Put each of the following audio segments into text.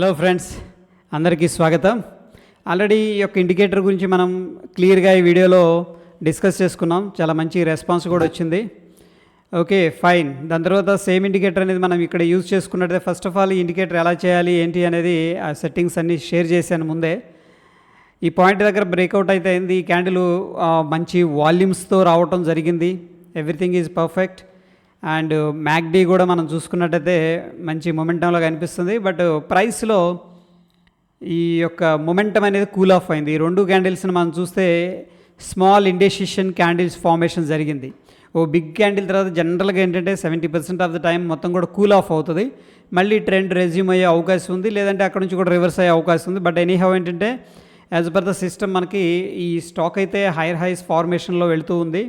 Hello friends, అందరికీ స్వాగతం. Already ఈ యొక్క ఇండికేటర్ గురించి మనం క్లియర్గా ఈ వీడియోలో డిస్కస్ చేసుకున్నాం. చాలా మంచి రెస్పాన్స్ కూడా వచ్చింది. Okay, fine. దాని తర్వాత సేమ్ ఇండికేటర్ అనేది మనం ఇక్కడ యూజ్ చేసుకున్నట్లయితే ఫస్ట్ ఆఫ్ ఆల్ ఈ ఇండికేటర్ ఎలా చేయాలి ఏంటి అనేది ఆ సెట్టింగ్స్ అన్నీ షేర్ చేశాను ముందే. ఈ పాయింట్ దగ్గర బ్రేక్అవుట్ అయితే అయింది. ఈ క్యాండిల్ మంచి వాల్యూమ్స్తో రావటం జరిగింది. Everything is perfect. అండ్ మ్యాక్డీ కూడా మనం చూసుకున్నట్టయితే మంచి మొమెంటంలో కనిపిస్తుంది. బట్ ప్రైస్లో ఈ యొక్క మొమెంటం అనేది కూల్ ఆఫ్ అయింది. ఈ రెండు క్యాండిల్స్ని మనం చూస్తే స్మాల్ ఇండెసిషన్ క్యాండిల్స్ ఫార్మేషన్ జరిగింది. ఓ బిగ్ క్యాండిల్ తర్వాత జనరల్గా ఏంటంటే 70% ఆఫ్ ద టైం మొత్తం కూడా కూల్ ఆఫ్ అవుతుంది. మళ్ళీ ట్రెండ్ రెజ్యూమ్ అయ్యే అవకాశం ఉంది, లేదంటే అక్కడ నుంచి కూడా రివర్స్ అయ్యే అవకాశం ఉంది. బట్ ఎనీహౌ ఏంటంటే యాజ్ పర్ ద సిస్టమ్ మనకి ఈ స్టాక్ అయితే హైయర్ హైస్ ఫార్మేషన్లో వెళుతూ ఉంది.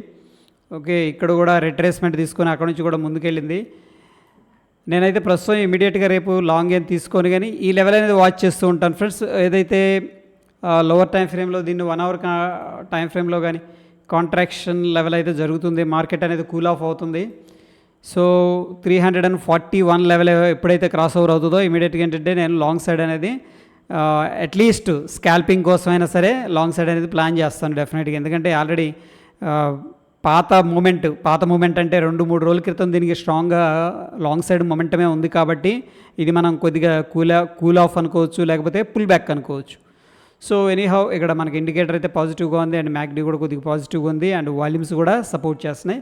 ఓకే, ఇక్కడ కూడా రిట్రేస్మెంట్ తీసుకొని అక్కడ నుంచి కూడా ముందుకెళ్ళింది. నేనైతే ప్రస్తుతం ఇమీడియట్గా రేపు లాంగ్ ఏం తీసుకొని కానీ ఈ లెవెల్ అనేది వాచ్ చేస్తూ ఉంటాను ఫ్రెండ్స్. ఏదైతే లోవర్ టైం ఫ్రేమ్లో దీన్ని 1 అవర్ టైం ఫ్రేమ్లో కానీ కాంట్రాక్షన్ లెవెల్ అయితే జరుగుతుంది. మార్కెట్ అనేది కూల్ ఆఫ్ అవుతుంది. సో 341 లెవెల్ ఎప్పుడైతే క్రాస్ ఓవర్ అవుతుందో ఇమీడియట్గా ఏంటంటే నేను లాంగ్ సైడ్ అనేది అట్లీస్ట్ స్కాల్పింగ్ కోసమైనా సరే లాంగ్ సైడ్ అనేది ప్లాన్ చేస్తాను డెఫినెట్గా. ఎందుకంటే ఆల్రెడీ పాత మూమెంట్ అంటే 2-3 రోజుల క్రితం దీనికి స్ట్రాంగ్గా లాంగ్ సైడ్ మొమెంటమే ఉంది. కాబట్టి ఇది మనం కొద్దిగా కూల్ ఆఫ్ అనుకోవచ్చు, లేకపోతే పుల్ బ్యాక్ అనుకోవచ్చు. సో ఎనీహౌ ఇక్కడ మనకి ఇండికేటర్ అయితే పాజిటివ్గా ఉంది. అండ్ మ్యాక్డీ కూడా కొద్దిగా పాజిటివ్గా ఉంది. అండ్ వాల్యూమ్స్ కూడా సపోర్ట్ చేస్తున్నాయి.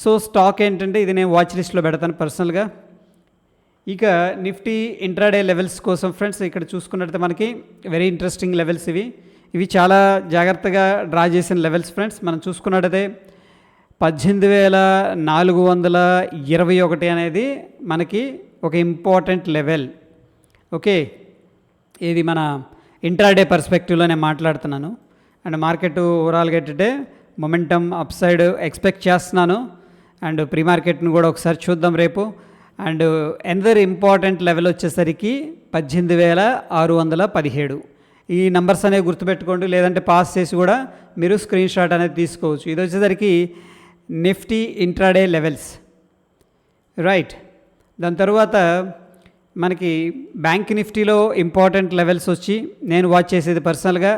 సో స్టాక్ ఏంటంటే ఇది నేను వాచ్ లిస్ట్లో పెడతాను పర్సనల్గా. ఇక నిఫ్టీ ఇంట్రాడే లెవెల్స్ కోసం ఫ్రెండ్స్ ఇక్కడ చూసుకున్నట్లయితే మనకి వెరీ ఇంట్రెస్టింగ్ లెవెల్స్ ఇవి చాలా జాగ్రత్తగా డ్రా చేసిన లెవెల్స్ ఫ్రెండ్స్. మనం చూసుకున్నట్టయితే 18,421 అనేది మనకి ఒక ఇంపార్టెంట్ లెవెల్. ఓకే, ఇది మన ఇంట్రాడే పర్స్పెక్టివ్లో నేను మాట్లాడుతున్నాను. అండ్ మార్కెట్ ఓవరాల్గా ఏంటంటే మొమెంటం అప్ సైడ్ ఎక్స్పెక్ట్ చేస్తున్నాను. అండ్ ప్రీ మార్కెట్ని కూడా ఒకసారి చూద్దాం రేపు. అండ్ ఎనదర్ ఇంపార్టెంట్ లెవెల్ వచ్చేసరికి 18,617. ఈ నెంబర్స్ అనేవి గుర్తుపెట్టుకోండి, లేదంటే పాస్ చేసి కూడా మీరు స్క్రీన్ షాట్ అనేది తీసుకోవచ్చు. ఇది వచ్చేసరికి నిఫ్టీ ఇంట్రాడే లెవెల్స్, రైట్. దాని తర్వాత మనకి బ్యాంక్ నిఫ్టీలో ఇంపార్టెంట్ లెవెల్స్ వచ్చి నేను వాచ్ చేసేది పర్సనల్గా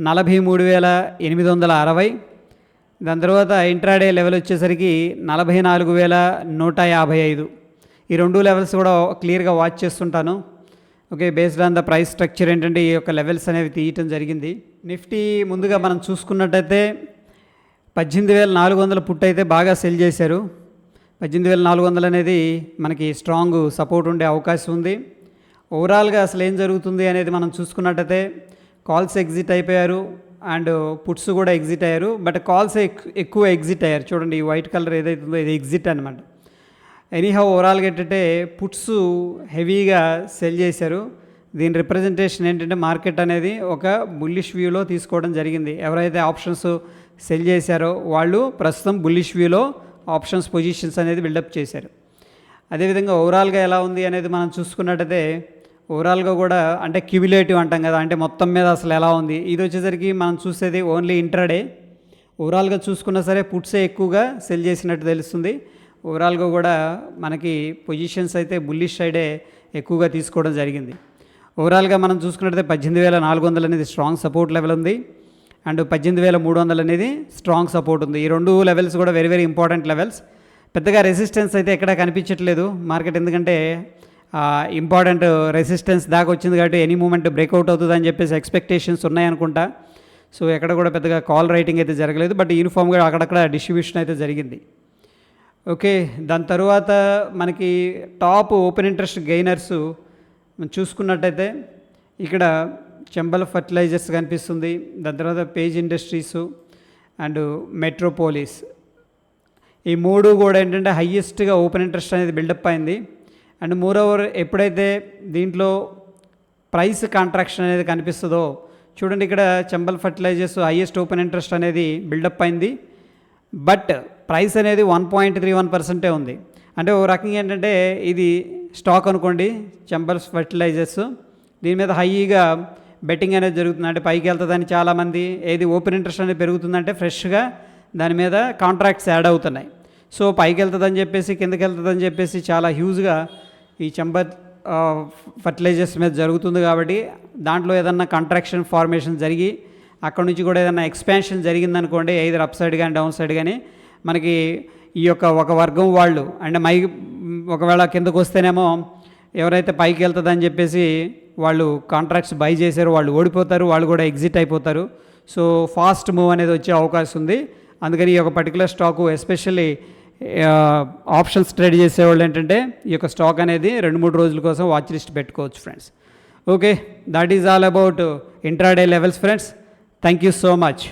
43,860. దాని తర్వాత ఇంట్రాడే లెవెల్ వచ్చేసరికి 44,155. ఈ రెండు లెవెల్స్ కూడా క్లియర్గా వాచ్ చేస్తుంటాను. Okay, based on the price structure ఏంటంటే ఈ యొక్క లెవెల్స్ అనేవి తీయటం జరిగింది. నిఫ్టీ ముందుగా మనం చూసుకున్నట్టయితే 18,400 పుట్ అయితే బాగా సెల్ చేశారు. 18,400 అనేది మనకి స్ట్రాంగ్ సపోర్ట్ ఉండే అవకాశం ఉంది. ఓవరాల్గా అసలు ఏం జరుగుతుంది అనేది మనం చూసుకున్నట్టయితే కాల్స్ ఎగ్జిట్ అయిపోయారు అండ్ పుట్స్ కూడా ఎగ్జిట్ అయ్యారు. బట్ కాల్స్ ఎక్కువ ఎగ్జిట్ అయ్యారు. చూడండి ఈ వైట్ కలర్ ఏదైతుందో ఇది ఎగ్జిట్ అనమాట. ఎనీహౌ ఓవరాల్గా ఏంటంటే పుట్స్ హెవీగా సెల్ చేశారు. దీని రిప్రజెంటేషన్ ఏంటంటే మార్కెట్ అనేది ఒక బుల్లిష్ వ్యూలో తీసుకోవడం జరిగింది. ఎవరైతే ఆప్షన్స్ సెల్ చేశారో వాళ్ళు ప్రస్తుతం బుల్లిష్ వ్యూలో ఆప్షన్స్ పొజిషన్స్ అనేది బిల్డప్ చేశారు. అదేవిధంగా ఓవరాల్గా ఎలా ఉంది అనేది మనం చూసుకున్నట్టయితే ఓవరాల్గా కూడా అంటే క్యూములేటివ్ అంటాం కదా, అంటే మొత్తం మీద అసలు ఎలా ఉంది. ఇది వచ్చేసరికి మనం చూసేది ఓన్లీ ఇంట్రాడే. ఓవరాల్గా చూసుకున్నా సరే పుట్సే ఎక్కువగా సెల్ చేసినట్టు తెలుస్తుంది. ఓవరాల్గా కూడా మనకి పొజిషన్స్ అయితే బుల్లిష్ సైడే ఎక్కువగా తీసుకోవడం జరిగింది. ఓవరాల్గా మనం చూసుకున్నట్టయితే 18,400 అనేది స్ట్రాంగ్ సపోర్ట్ లెవెల్ ఉంది. అండ్ 18,300 అనేది స్ట్రాంగ్ సపోర్ట్ ఉంది. ఈ రెండు లెవెల్స్ కూడా వెరీ వెరీ ఇంపార్టెంట్ లెవెల్స్. పెద్దగా రెసిస్టెన్స్ అయితే ఎక్కడా కనిపించట్లేదు మార్కెట్, ఎందుకంటే ఇంపార్టెంట్ రెసిస్టెన్స్ దాకా వచ్చింది కాబట్టి ఎనీ మూమెంట్ బ్రేక్అవుట్ అవుతుంది అని చెప్పేసి ఎక్స్పెక్టేషన్స్ ఉన్నాయనుకుంటా. సో ఎక్కడ కూడా పెద్దగా కాల్ రైటింగ్ అయితే జరగలేదు. బట్ యూనిఫామ్గా అక్కడక్కడ డిస్ట్రిబ్యూషన్ అయితే జరిగింది. ఓకే, దాని తర్వాత మనకి టాప్ ఓపెన్ ఇంట్రెస్ట్ గెయినర్స్ చూసుకున్నట్టయితే ఇక్కడ చంబల్ ఫర్టిలైజర్స్ కనిపిస్తుంది. దాని తర్వాత పేజ్ ఇండస్ట్రీస్ అండ్ మెట్రోపోలిస్, ఈ మూడు కూడా ఏంటంటే హయ్యెస్ట్గా ఓపెన్ ఇంట్రెస్ట్ అనేది బిల్డప్ అయింది. అండ్ మోరోవర్ ఎప్పుడైతే దీంట్లో ప్రైస్ కాంట్రాక్షన్ అనేది కనిపిస్తుందో చూడండి, ఇక్కడ Chambal fertilisers highest open interest అనేది బిల్డప్ అయింది. బట్ ప్రైస్ అనేది 1.31% ఉంది. అంటే ఓ రకంగా ఏంటంటే ఇది స్టాక్ అనుకోండి చంబల్ ఫర్టిలైజర్స్, దీని మీద హైగా బెట్టింగ్ అనేది జరుగుతుంది. అంటే పైకి వెళ్తుందని చాలామంది, ఏది ఓపెన్ ఇంట్రెస్ట్ అనేది పెరుగుతుందంటే ఫ్రెష్గా దాని మీద కాంట్రాక్ట్స్ యాడ్ అవుతున్నాయి. సో పైకి వెళ్తుందని చెప్పేసి కిందకి వెళ్తుందని చెప్పేసి చాలా హ్యూజ్గా ఈ చంబల్ ఫర్టిలైజర్స్ మీద జరుగుతుంది కాబట్టి దాంట్లో ఏదన్నా కంట్రాక్షన్ ఫార్మేషన్ జరిగి అక్కడ నుంచి కూడా ఏదైనా ఎక్స్పాన్షన్ జరిగిందనుకోండి, ఎయిదర్ అప్ సైడ్ కానీ డౌన్ సైడ్ కానీ మనకి ఈ యొక్క ఒక వర్గం వాళ్ళు అంటే ఒకవేళ కిందకు వస్తేనేమో ఎవరైతే పైకి వెళ్తుందని చెప్పేసి వాళ్ళు కాంట్రాక్ట్స్ బై చేశారో వాళ్ళు ఓడిపోతారు, వాళ్ళు కూడా ఎగ్జిట్ అయిపోతారు. సో ఫాస్ట్ మూవ్ అనేది వచ్చే అవకాశం ఉంది. అందుకని ఈ యొక్క particular stock especially options trade చేసేవాళ్ళు ఏంటంటే ఈ యొక్క స్టాక్ అనేది 2-3 రోజుల కోసం వాచ్ లిస్ట్ పెట్టుకోవచ్చు friends. Okay, that is all about intraday levels friends. Thank you so much.